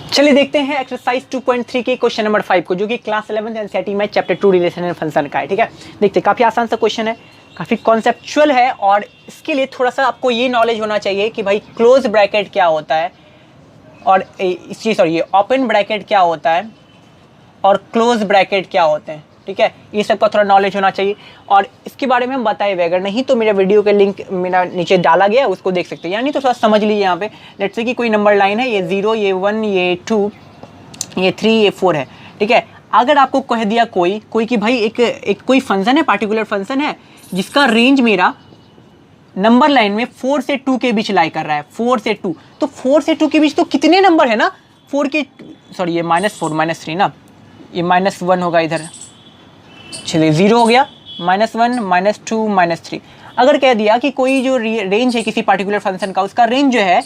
चलिए देखते हैं एक्सरसाइज 2.3 के क्वेश्चन नंबर 5 को, जो कि क्लास 11 एनसीईआरटी में चैप्टर 2 रिलेशन एंड फंक्शन का है। ठीक है, देखते हैं, काफ़ी आसान सा क्वेश्चन है, काफ़ी कॉन्सेप्चुअल है, और इसके लिए थोड़ा सा आपको ये नॉलेज होना चाहिए कि भाई क्लोज ब्रैकेट क्या होता है, और ये ओपन ब्रैकेट क्या होता है और क्लोज ब्रैकेट क्या होते हैं। ठीक है, ये सब का थोड़ा नॉलेज होना चाहिए, और इसके बारे में हम बताए हुए, अगर नहीं तो मेरे वीडियो के लिंक मेरा नीचे डाला गया है, उसको देख सकते हैं, यानी तो थोड़ा समझ लीजिए। यहाँ पे लेट्स से कि कोई नंबर लाइन है, ये 0, ये 1, ये 2, ये 3, ये 4 है। ठीक है, अगर आपको कह दिया कोई कि भाई एक कोई फंक्शन है, पार्टिकुलर फंक्शन है, जिसका रेंज मेरा नंबर लाइन में 4 से 2 के बीच लाई कर रहा है, 4 से 2, तो 4 से 2 के बीच तो कितने नंबर है ना, 4 के, सॉरी ये -4 -3 ना, ये -1 होगा इधर, चलिए 0 हो गया, -1 -2 -3। अगर कह दिया कि कोई जो रेंज है किसी पार्टिकुलर फंक्शन का, उसका रेंज जो है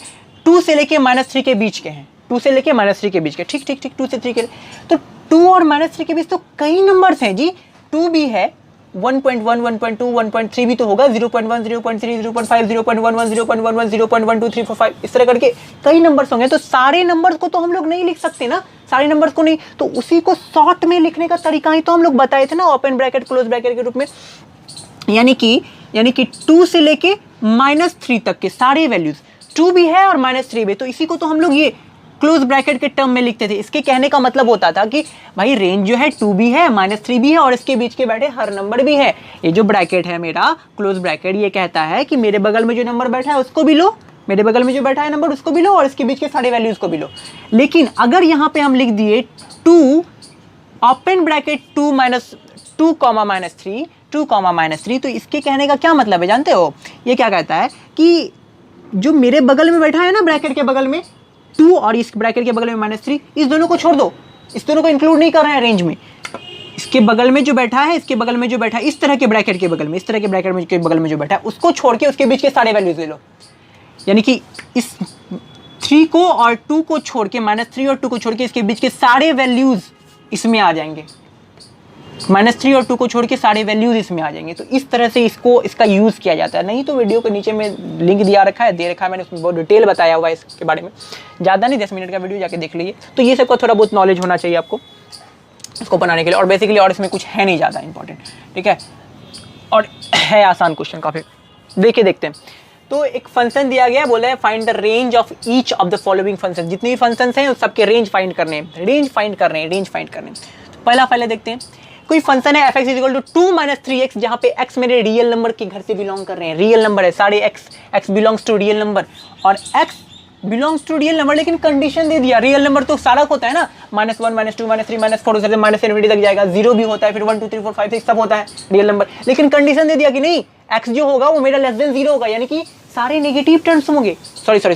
2 से लेके -3 के बीच के हैं, 2 से लेके -3 के बीच के, ठीक 2 से 3 के, तो 2 और -3 के बीच तो कई नंबर्स हैं जी। 2 भी है, 1.1 1.2 1.3 भी तो होगा, 0.1 0.3 0.5 0.11 0.11 0.1 2 3 4 5, इस तरह करके कई नंबर्स होंगे। तो सारे नंबर्स को तो हम लोग नहीं लिख सकते ना, सारे नंबर्स को नहीं, तो उसी को शॉर्ट में लिखने का तरीका ही तो हम लोग बताए थे ना, ओपन ब्रैकेट क्लोज ब्रैकेट के रूप में। यानी कि 2 से लेके -3 तक के सारे वैल्यूज, 2 भी है और -3 भी, तो इसी को तो हम लोग ये क्लोज ब्रैकेट के टर्म में लिखते थे। इसके कहने का मतलब होता था कि भाई रेंज जो है 2 भी है, -3 भी है, और इसके बीच के बैठे हर नंबर भी है। ये जो ब्रैकेट है मेरा क्लोज ब्रैकेट, ये कहता है कि मेरे बगल में जो नंबर बैठा है उसको भी लो, मेरे बगल में जो बैठा है नंबर उसको भी लो, और इसके बीच के सारे वैल्यूज को भी लो। लेकिन अगर यहाँ पे हम लिख दिए 2 ओपन ब्रैकेट 2 -3 2, -3, तो इसके कहने का क्या मतलब है जानते हो? ये क्या कहता है कि जो मेरे बगल में बैठा है ना, ब्रैकेट के बगल में 2 और इस ब्रैकेट के बगल में -3, इस दोनों को छोड़ दो, इस दोनों को इंक्लूड नहीं कर रहे हैं रेंज में। इसके बगल में जो बैठा है, इसके बगल में जो बैठा है, इस तरह के ब्रैकेट के बगल में, इस तरह के ब्रैकेट के बगल में जो बैठा है, उसको छोड़ के उसके बीच के सारे वैल्यूज ले लो। यानी कि इस 3 को और 2 को छोड़ के, -3 और 2 को छोड़ के इसके बीच के सारे वैल्यूज इसमें आ जाएंगे, -3 और 2 को छोड़ के सारे वैल्यूज इसमें आ जाएंगे। तो इस तरह से इसका यूज़ किया जाता है। नहीं तो वीडियो के नीचे में लिंक दे रखा है, मैंने उसमें बहुत डिटेल बताया हुआ है इसके बारे में, ज़्यादा नहीं, 10 मिनट का वीडियो, जाके देख लीजिए। तो ये सबका थोड़ा बहुत नॉलेज होना चाहिए आपको इसको बनाने के लिए, और बेसिकली और इसमें कुछ है नहीं ज़्यादा इंपॉर्टेंट। ठीक है, और है आसान क्वेश्चन काफ़ी, देखते हैं। तो एक फंक्शन दिया गया है, बोला है find the range of each of the following function, जितने भी फंक्शंस हैं उस सबके रेंज फाइंड करने हैं, रेंज फाइंड करने। पहले देखते हैं, कोई फंक्शन है fx = 2 - 3x, जहां पे x मेरे रियल नंबर के घर से बिलोंग कर रहे हैं, रियल नंबर है सारे, x belongs to real number, और x belongs to real number, लेकिन कंडीशन दे दिया, रियल नंबर तो सारा होता है ना, -1 -2 -3 -4 से -∞ तक जाएगा, 0 भी होता है, फिर 1 2 3 4 5 6 सब होता है रियल नंबर, लेकिन कंडीशन दे दिया कि नहीं, x जो होगा वो मेरा <0 होगा, यानी कि सारे नेगेटिव टर्म्स होंगे, सॉरी x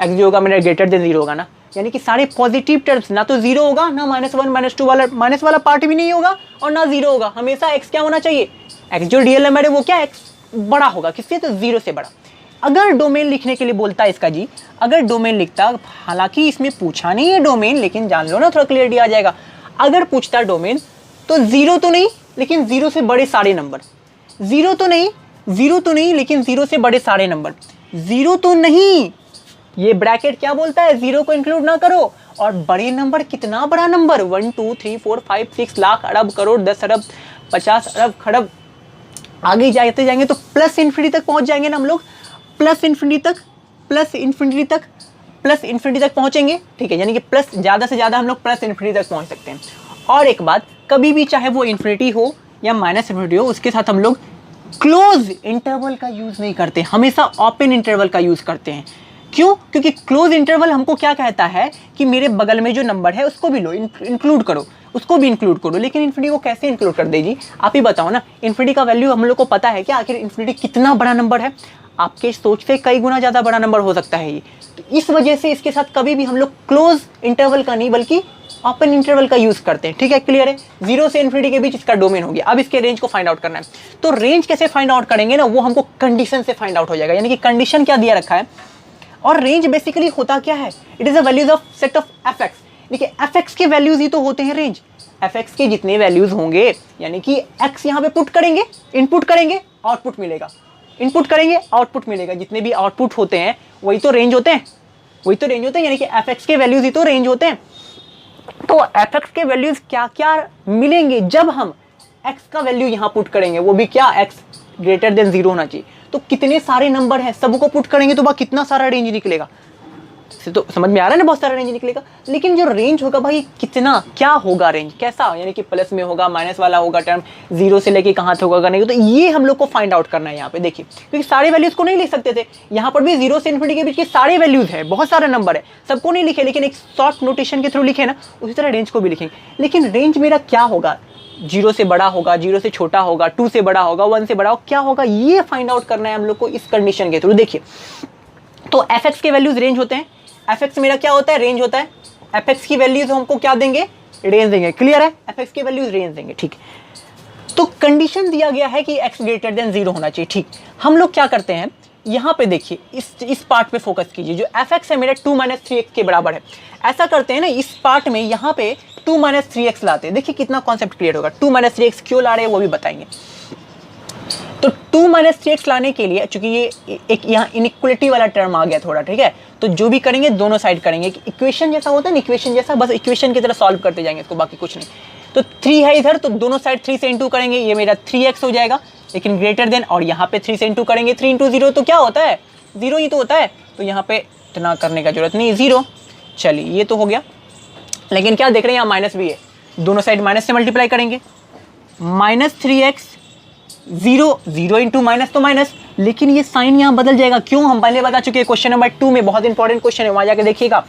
जो होगा मेरा >0 होगा ना, यानी कि सारे पॉजिटिव टर्म्स, ना तो 0 होगा, ना -1 -2 वाला माइनस वाला पार्ट भी नहीं होगा, और ना 0 होगा। हमेशा x क्या होना चाहिए, x जो रियल नंबर है वो क्या, x बड़ा होगा, किससे, तो 0 से बड़ा। अगर डोमेन लिखने के लिए बोलता है इसका जी, अगर डोमेन लिखता, हालांकि इसमें पूछा नहीं है डोमेन, लेकिन जान लो ना, थोड़ा क्लियरिटी आ जाएगा। अगर पूछता डोमेन तो 0 तो नहीं, लेकिन 0 से बड़े सारे नंबर, 0 तो नहीं लेकिन 0 से बड़े सारे नंबर, 0 तो नहीं, ये ब्रैकेट क्या बोलता है, 0 को इंक्लूड ना करो, और बड़े नंबर, कितना बड़ा नंबर, 1 2 3 4 5 6 लाख, अरब, करोड़, 10 अरब, 50 अरब, खरब, आगे जाते जाएंगे तो +∞ तक पहुंच जाएंगे ना हम लोग, +∞ तक पहुंचेंगे। ठीक है, यानी कि प्लस, ज़्यादा से ज़्यादा हम लोग +∞ तक पहुंच सकते हैं। और एक बात, कभी भी चाहे वो इन्फिनिटी हो या -∞ हो, उसके साथ हम लोग क्लोज इंटरवल का यूज़ नहीं करते, हमेशा ओपन इंटरवल का यूज़ करते हैं। क्यों? क्योंकि क्लोज इंटरवल हमको क्या कहता है कि मेरे बगल में जो नंबर है उसको भी लो, इंक्लूड करो, उसको भी इंक्लूड करो। लेकिन इन्फिनिटी को कैसे इंक्लूड कर देगी, आप ही बताओ ना। इन्फिनिटी का वैल्यू हम लोग को पता है क्या, आखिर इन्फिनिटी कितना बड़ा नंबर है, आपके सोच से कई गुना ज़्यादा बड़ा नंबर हो सकता है ये। तो इस वजह से इसके साथ कभी भी हम लोग क्लोज इंटरवल का नहीं, बल्कि ओपन इंटरवल का यूज़ करते हैं। ठीक है, क्लियर है? 0 से इन्फिनिटी के बीच इसका डोमेन हो गया। अब इसके रेंज को फाइंड आउट करना है, तो रेंज कैसे फाइंड आउट करेंगे ना, वो हमको कंडीशन से फाइंड आउट हो जाएगा। यानी कि कंडीशन क्या दिया रखा है, और रेंज बेसिकली होता क्या है, it is a values of set of fx। देखिए fx के वैल्यूज ही तो होते हैं रेंज, fx के जितने वैल्यूज होंगे, यानी कि x यहाँ पे पुट करेंगे, इनपुट करेंगे, आउटपुट मिलेगा, इनपुट करेंगे, आउटपुट मिलेगा, जितने भी आउटपुट होते हैं वही तो रेंज होते हैं। वही तो रेंज होते हैं, यानी कि एफ एक्स के वैल्यूज ही तो रेंज होते हैं। तो एफ एक्स के वैल्यूज क्या क्या मिलेंगे जब हम एक्स का वैल्यू यहाँ पुट करेंगे, वो भी क्या, एक्स ग्रेटर देन 0 होना चाहिए। तो कितने सारे नंबर हैं, सबको पुट करेंगे तो भाई कितना सारा रेंज निकलेगा, तो समझ में आ रहा है ना, बहुत सारा रेंज निकलेगा। लेकिन जो रेंज होगा भाई कितना, क्या होगा रेंज, कैसा, यानी कि प्लस में होगा, माइनस वाला होगा, टर्म 0 से लेके कहाँ तक होगा नहीं, तो ये हम लोग को फाइंड आउट करना है यहाँ पे। देखिए क्योंकि सारे वैल्यूज को नहीं लिख सकते थे, यहाँ पर भी 0 से इन्फिनिटी के बीच के सारे वैल्यूज है, बहुत सारे नंबर है, सबको नहीं लिखे, लेकिन एक शॉर्ट नोटेशन के थ्रू लिखे ना, उसी तरह रेंज को भी लिखेंगे। लेकिन रेंज मेरा क्या होगा, 0 से बड़ा होगा, 0 से छोटा होगा, 2 से बड़ा होगा, 1 से बड़ा होगा, क्या होगा, ये फाइंड आउट करना है हम लोग को इस कंडीशन के थ्रू। देखिए तो एफ एक्स के वैल्यूज रेंज होते हैं, एफ एक्स मेरा क्या होता है, रेंज होता है। एफ एक्स की वैल्यूज हमको क्या देंगे, रेंज देंगे, क्लियर है, एफ एक्स की वैल्यूज रेंज देंगे, ठीक है। तो कंडीशन दिया गया है कि एक्स ग्रेटर देन 0 होना चाहिए, ठीक। हम लोग क्या करते हैं, यहाँ पे देखिए इस पार्ट पे फोकस कीजिए, जो एफ एक्स है मेरा 2 - 3x के बराबर है। ऐसा करते हैं ना, इस पार्ट में यहाँ पे 2 - 3x लाते हैं, देखिए कितना कॉन्सेप्ट क्लियर होगा। 2 - 3x क्यों ला रहे हैं वो भी बताएंगे। तो 2 - 3x लाने के लिए, चूंकि ये एक यहाँ इनइक्वलिटी वाला टर्म आ गया थोड़ा, ठीक है, तो जो भी करेंगे दोनों साइड करेंगे, इक्वेशन जैसा होता है ना, इक्वेशन जैसा, बस इक्वेशन की तरह सॉल्व करते जाएंगे इसको, बाकी कुछ नहीं। तो 3 है इधर, तो दोनों साइड 3 से इंटू करेंगे, ये मेरा 3x हो जाएगा, लेकिन ग्रेटर देन, और यहाँ पे 3 से इंटू करेंगे, 3 × 0 तो क्या होता है, 0 ही तो होता है, तो यहाँ पे इतना करने का जरूरत नहीं, 0। चलिए ये तो हो गया, लेकिन क्या देख रहे हैं यहाँ माइनस भी है, दोनों साइड माइनस से मल्टीप्लाई करेंगे, -3x 0 0 इंटू माइनस तो माइनस, लेकिन ये साइन यहाँ बदल जाएगा, क्यों, हम पहले बता चुके हैं क्वेश्चन नंबर 2 में, बहुत इंपॉर्टेंट क्वेश्चन है, वहां जाके देखिएगा।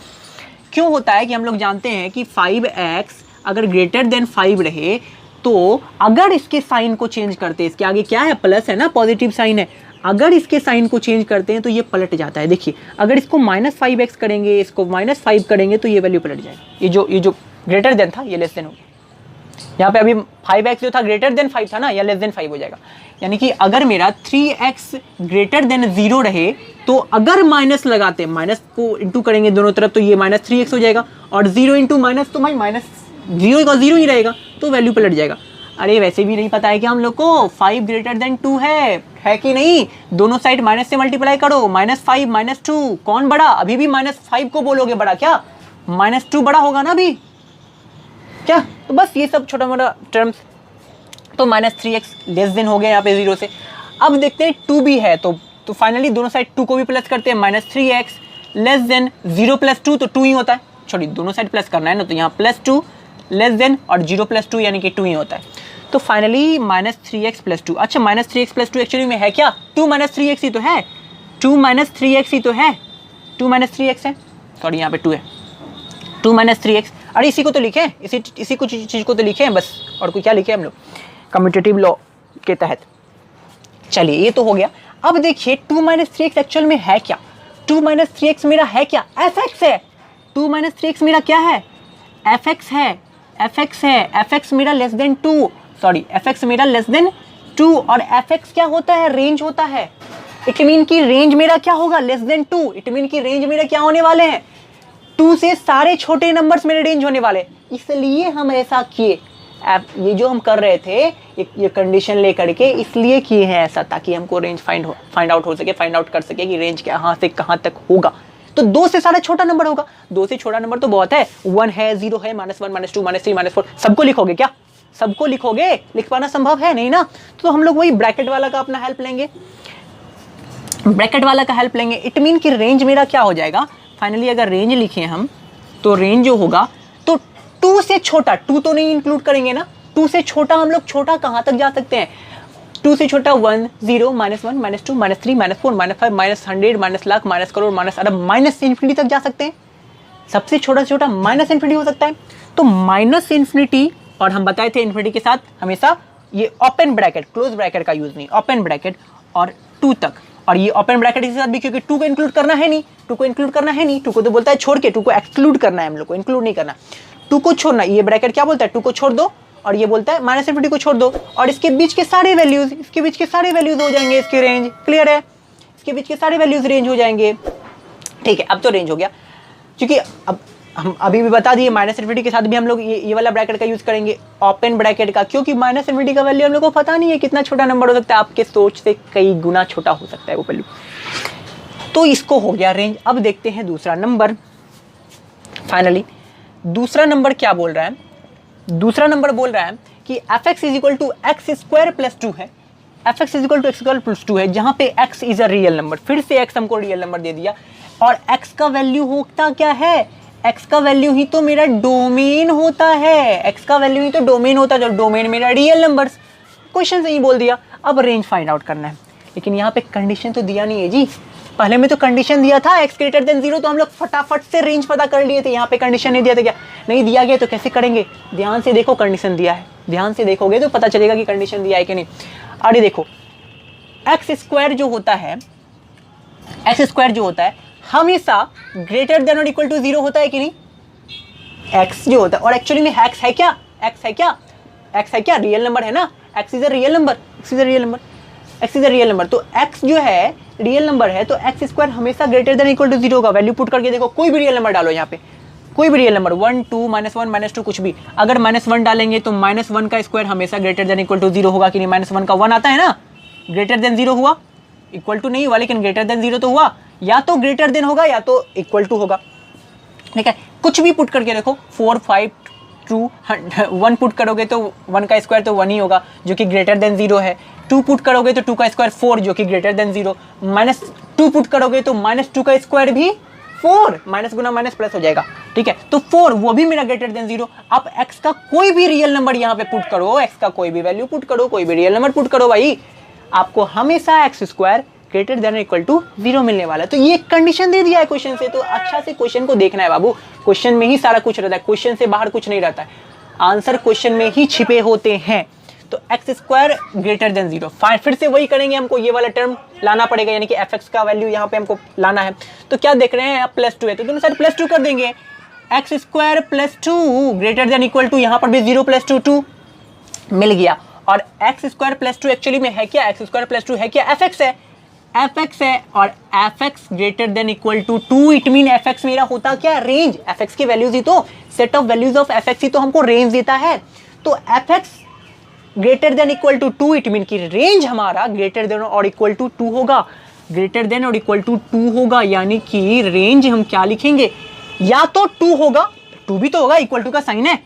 क्यों होता है कि हम लोग जानते हैं कि 5x अगर ग्रेटर देन 5 रहे, तो अगर इसके साइन को चेंज करते हैं, इसके आगे क्या है, प्लस है ना, पॉजिटिव साइन है, अगर इसके साइन को चेंज करते हैं तो ये पलट जाता है। देखिए अगर इसको -5x करेंगे, इसको -5 करेंगे, तो ये वैल्यू पलट जाएगा, ये जो ग्रेटर देन था ये लेस देन हो गया। यहाँ पे अभी 5x जो था ग्रेटर देन 5 था ना, या लेस देन 5 हो जाएगा। यानी कि अगर मेरा 3x ग्रेटर देन 0 रहे, तो अगर माइनस लगाते, माइनस को इंटू करेंगे दोनों तरफ, तो ये -3x हो जाएगा, और 0 इंटू माइनस तो भाई -0 का 0 ही रहेगा, तो वैल्यू पलट जाएगा। अरे वैसे भी नहीं पता है कि हम लोग को 5 ग्रेटर देन 2 है कि नहीं, दोनों साइड माइनस से मल्टीप्लाई करो, -5 -2 कौन बड़ा, अभी भी -5 को बोलोगे बड़ा, क्या -2 बड़ा होगा ना अभी, क्या, तो बस ये सब छोटा मोटा टर्म्स। तो -3x लेस देन हो गया यहाँ पे 0 से। अब देखते हैं 2 भी है, तो फाइनली दोनों साइड 2 को भी प्लस करते हैं, -3x लेस देन 0 + 2 तो 2 ही होता है, छोड़ी दोनों साइड प्लस करना है ना, तो यहाँ +2 लेस देन और 0 + 2 यानी कि 2 ही होता है। तो फाइनली -3x + 2, अच्छा -3x + 2 एक्चुअली में है क्या, 2 - 3x ही तो है, 2 - 3x ही तो है, 2 - 3x है, सॉरी यहाँ पे 2 है, 2 - 3x, अरे इसी को तो लिखे, इसी कुछ चीज़ को तो लिखे हैं बस, और कोई क्या लिखे हम लोग कम्यूटेटिव लॉ के तहत। चलिए ये तो हो गया। अब देखिए 2 - 3x एक्चुअल में है क्या, 2 - 3x मेरा है क्या, fx है, 2 - 3x मेरा क्या है, fx है, fx मेरा लेस देन 2, सॉरी fx मेरा लेस देन 2, और fx क्या होता है, रेंज होता है। इट मीन की रेंज मेरा क्या होगा, लेस देन 2, इट मीन की रेंज मेरा क्या होने वाले हैं, 2 से सारे छोटे नंबर्स मेरे रेंज होने वाले, इसलिए हम ऐसा किए। ये जो हम कर रहे थे, ये कंडीशन लेकर के इसलिए किए हैं ऐसा, ताकि हमको रेंज फाइंड आउट हो सके, फाइंड आउट कर सके कि रेंज कहाँ से कहाँ तक होगा। तो 2 से सारा छोटा नंबर होगा, 2 से छोटा नंबर तो बहुत है, 1 है, 0 है, -1 -2 -3 -4, सबको लिखोगे क्या, सबको लिखोगे, लिख पाना संभव है नहीं ना, तो हम लोग वही ब्रैकेट वाला का अपना हेल्प लेंगे, ब्रैकेट वाला का हेल्प लेंगे। इट मीन कि रेंज मेरा क्या हो जाएगा, फाइनली अगर रेंज लिखे हम, तो रेंज जो होगा, तो 2 से छोटा, 2 तो नहीं इंक्लूड करेंगे ना, 2 से छोटा हम लोग छोटा कहाँ तक जा सकते हैं, 2 से छोटा 1 0 -1 -2 -3 -4 -5 -100 -लाख -करोड़ -अरब -इन्फिनिटी तक जा सकते हैं। सबसे छोटा से छोटा -इन्फिनिटी हो सकता है। तो -इन्फिनिटी, और हम बताए थे इन्फिनिटी के साथ हमेशा ये ओपन ब्रैकेट, क्लोज ब्रैकेट का यूज नहीं, ओपन ब्रैकेट और 2 तक, और ये ओपन ब्रैकेट के साथ भी, क्योंकि 2 को इंक्लूड करना है नहीं, 2 को इंक्लूड करना है नहीं, 2 को तो बोलता है छोड़ के, 2 को एक्सक्लूड करना है हम लोग को, इंक्लूड नहीं करना, 2 को छोड़ना। ये ब्रैकेट क्या बोलता है, 2 को छोड़ दो, और ये बोलता है -इन्फिनिटी को छोड़ दो, और इसके बीच के सारे वैल्यूज, हो जाएंगे इसकी रेंज, क्लियर है, इसके बीच के सारे वैल्यूज रेंज हो जाएंगे। ठीक है, अब तो रेंज हो गया, क्योंकि अब हम अभी भी बता दिए -इन्फिनिटी के साथ भी हम लोग ये वाला ब्रैकेट का यूज करेंगे, ओपन ब्रैकेट का, क्योंकि -इन्फिनिटी का वैल्यू हम लोग को पता नहीं है कितना छोटा नंबर हो सकता है, आपके सोच से कई गुना छोटा हो सकता है वो वैल्यू। तो इसको हो गया रेंज। अब देखते हैं दूसरा नंबर। फाइनली दूसरा नंबर क्या बोल रहा है, दूसरा नंबर बोल रहा है कि f x is equal to x square plus 2 है, F x is equal to x square plus 2 है, जहां पे x is a real number. फिर से एक्स हमको रियल नंबर दे दिया, और एक्स का वैल्यू होता क्या है, एक्स का वैल्यू ही तो मेरा डोमेन होता है, एक्स का वैल्यू ही तो डोमेन होता है, जो डोमेन मेरा रियल नंबर्स। क्वेश्चन से ही बोल दिया। अब रेंज फाइंड आउट करना है, लेकिन यहाँ पे कंडीशन तो दिया नहीं है जी। पहले में तो कंडीशन दिया था एक्स ग्रेटर देन 0, तो हम लोग फटाफट से रेंज पता कर लिए थे। यहाँ पे कंडीशन नहीं दिया था क्या, नहीं दिया गया तो कैसे करेंगे। ध्यान से देखो, कंडीशन दिया है, ध्यान से देखोगे तो पता चलेगा कि कंडीशन दिया है कि नहीं। अरे देखो, एक्स स्क्वायर जो होता है, एक्स स्क्वायर जो होता है हमेशा ग्रेटर देन और इक्वल टू 0 होता है कि नहीं, एक्स जो होता है। और एक्चुअली में एक्स है क्या, एक्स है क्या, एक्स है क्या, रियल नंबर है ना, x is a real number, x is a real number, x is a real number. तो एक्स जो है रियल नंबर है, तो एक्स स्क्वायर हमेशा ग्रेटर देन इक्वल टू 0 होगा। वैल्यू पुट करके देखो, कोई भी रियल नंबर डालो यहाँ पे, कोई भी रियल नंबर 1 2 -1 -2 कुछ भी। अगर -1 डालेंगे तो -1 का स्क्वायर हमेशा ग्रेटर देन इक्वल टू 0 होगा कि नहीं। -1 का 1 आता है ना, ग्रेटर देन 0 हुआ, इक्वल टू नहीं हुआ, लेकिन ग्रेटर देन 0 तो हुआ। या तो ग्रेटर देन होगा या तो इक्वल टू होगा, ठीक है। कुछ भी पुट करके देखो, 4 5 2 1 पुट करोगे तो 1 का स्क्वायर तो 1 ही होगा, जो कि ग्रेटर देन 0 है। 2 पुट करोगे तो 2 का स्क्वायर 4, जो कि ग्रेटर देन 0। -2 पुट करोगे तो -2 का स्क्वायर भी 4, माइनस गुना माइनस प्लस हो जाएगा, ठीक है। तो 4 वो भी मेरा ग्रेटर देन 0। आप एक्स का कोई भी रियल नंबर यहाँ पे पुट करो, एक्स का कोई भी वैल्यू पुट करो, कोई भी रियल नंबर पुट करो भाई, आपको हमेशा x square greater than equal to 0 मिलने वाला है। तो ये कंडीशन दे दिया है क्वेश्चन से, तो अच्छा से क्वेश्चन को देखना है बाबू। क्वेश्चन में ही सारा कुछ रहता है, क्वेश्चन से बाहर कुछ नहीं रहता है, आंसर क्वेश्चन में ही छिपे होते हैं। तो एक्स स्क्वायर ग्रेटर देन 0, फिर से वही करेंगे, हमको ये वाला टर्म लाना पड़ेगा, यानी कि एफ एक्स का वैल्यू यहाँ पे हमको लाना है। तो क्या देख रहे हैं, +2 है तो दोनों साइड +2 कर देंगे। X square +2 greater than equal to, यहाँ पर भी 0 +2 2 मिल गया। और एक्स स्क्वायर +2 एक्चुअली में है क्या, एक्स स्क्वायर +2 है क्या, एफ एक्स है, एफ एक्स है। और F X greater than equal to 2, it mean F X मेरा होता क्या, रेंज। एफ एक्स की वैल्यूज ही तो, set of values of F X ही तो हमको रेंज देता है। तो F X greater than equal to 2, it mean की रेंज हमारा ग्रेटर देन और इक्वल टू 2 होगा, ग्रेटर देन और इक्वल टू 2 होगा। यानी कि रेंज हम क्या लिखेंगे, या तो 2 होगा, 2 भी तो होगा, इक्वल टू का साइन है,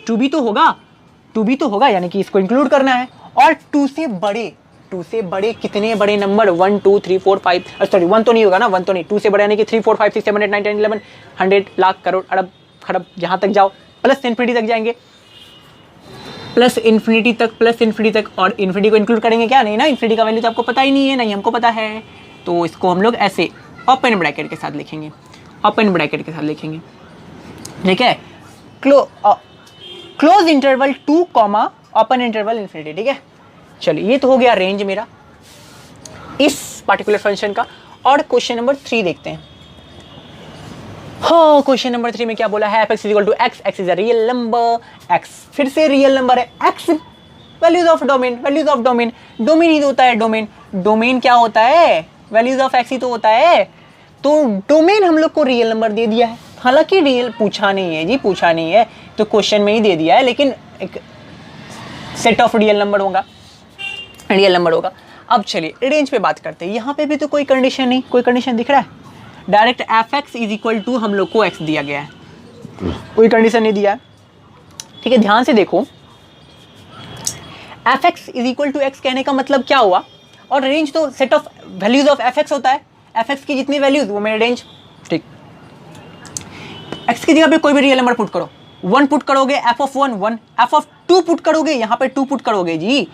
2 भी तो होगा, 2 भी तो होगा, यानी कि इसको इंक्लूड करना है। और 2 से बड़े, 2 से बड़े कितने बड़े नंबर, 1 2 3 4 5, सॉरी 1 तो नहीं होगा ना, 1 तो नहीं, 2 से बड़े यानी कि 3 4 5 6 7 8 9 10 11 100 लाख करोड़ अरब खरब, जहां तक जाओ प्लस इन्फिनिटी तक जाएंगे, प्लस इन्फिनिटी तक, प्लस इन्फिनिटी तक। और इन्फिनिटी को इंक्लूड करेंगे क्या, नहीं ना, इन्फिनिटी का वैल्यू तो आपको पता ही नहीं है, नहीं हमको पता है। तो इसको हम लोग ऐसे ओपन ब्रैकेट के साथ लिखेंगे, ओपन ब्रैकेट के साथ लिखेंगे, ठीक है। Close interval 2 comma open interval infinity, ठीक है। चलिए ये तो हो गया रेंज मेरा इस पार्टिकुलर फंक्शन का। और क्वेश्चन नंबर 3 देखते हैं। हाँ, क्वेश्चन नंबर 3 में क्या बोला है, f(x) = x, x is a real number, x फिर से रियल नंबर है, x values of domain, values of domain, domain ही होता है, डोमेन, डोमेन क्या होता है, वैल्यूज ऑफ x ही तो होता है। तो डोमेन हम लोग को रियल नंबर दे दिया है, हालांकि रियल पूछा नहीं है जी, पूछा नहीं है, तो क्वेश्चन में ही दे दिया है, लेकिन एक सेट ऑफ रियल नंबर होगा, रियल नंबर होगा। अब चलिए रेंज पे बात करते हैं। यहाँ पे भी तो कोई कंडीशन नहीं, कोई कंडीशन दिख रहा है, direct f x is equal to हम लोग को एक्स दिया गया है, कोई कंडीशन नहीं दिया है, ठीक है। ध्यान से देखो, f x is equal to x कहने का मतलब क्या हुआ, और रेंज तो set of values of F x होता है, एफ एक्स की जितनी वैल्यूज वो मेरे रेंज, ठीक। एक्स की जगह पे कोई भी रियल नंबर पुट करो, 1 पुट करोगे F of 1 1, F of 2 put करोगे, यहाँ पे 2 पुट करोगे जी,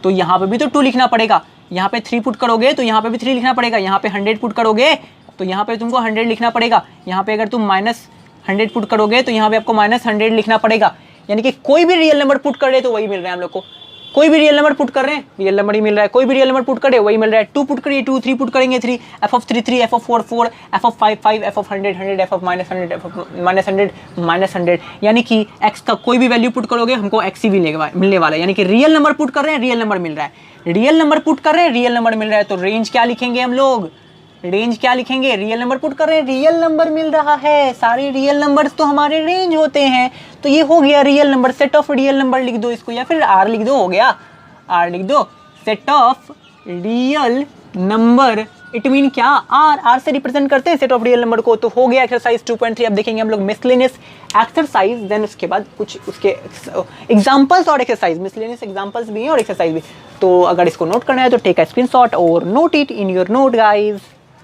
तो यहाँ पे भी तो 2 लिखना पड़ेगा, यहाँ पे 3 पुट करोगे तो यहाँ पे भी 3 लिखना पड़ेगा, यहाँ पे 100 पुट करोगे तो यहाँ पे तुमको 100 लिखना पड़ेगा, यहाँ पे अगर तुम -100 पुट करोगे तो यहाँ पे आपको -100 लिखना पड़ेगा। यानी कि कोई भी रियल नंबर पुट कर रहे तो वही मिल रहा है हम लोग को, कोई भी रियल नंबर पुट कर रहे हैं रियल नंबर ही मिल रहा है, कोई भी रियल नंबर पुट करे वही मिल रहा है। 2 पुट करिए 2, 3 पुट करेंगे 3, F of 3 3, F of 4 4, F of 5 5, F of 100 100, F of -100, F of -100, यानी कि एक्स का कोई भी वैल्यू पुट करोगे हमको एक्स ही मिलने वाला है। यानी कि रियल नंबर पुट कर रहे हैं, रियल नंबर मिल रहा है, रियल नंबर पुट कर रहे हैं, रियल नंबर मिल रहा है। तो रेंज क्या लिखेंगे हम लोग, रेंज क्या लिखेंगे, रियल नंबर पुट कर रहे हैं, रियल नंबर मिल रहा है, सारे रियल नंबर्स तो हमारे रेंज होते हैं। तो ये हो गया real number, set of real number लिख दो इसको, या फिर आर लिख दो, हो गया आर लिख दो, set of real number it mean क्या, आर से रिप्रेजेंट करते हैं सेट ऑफ रियल नंबर को। तो हो गया एक्सरसाइज 2.3। अब देखेंगे हम लोग मिसलेनियस एक्सरसाइज, देन उसके बाद कुछ उसके एग्जांपल्स और एक्सरसाइज, मिसलेनियस एग्जांपल्स भी हैं और एक्सरसाइज भी। तो अगर इसको नोट करना है तो टेक अ स्क्रीनशॉट और note it in your note guys.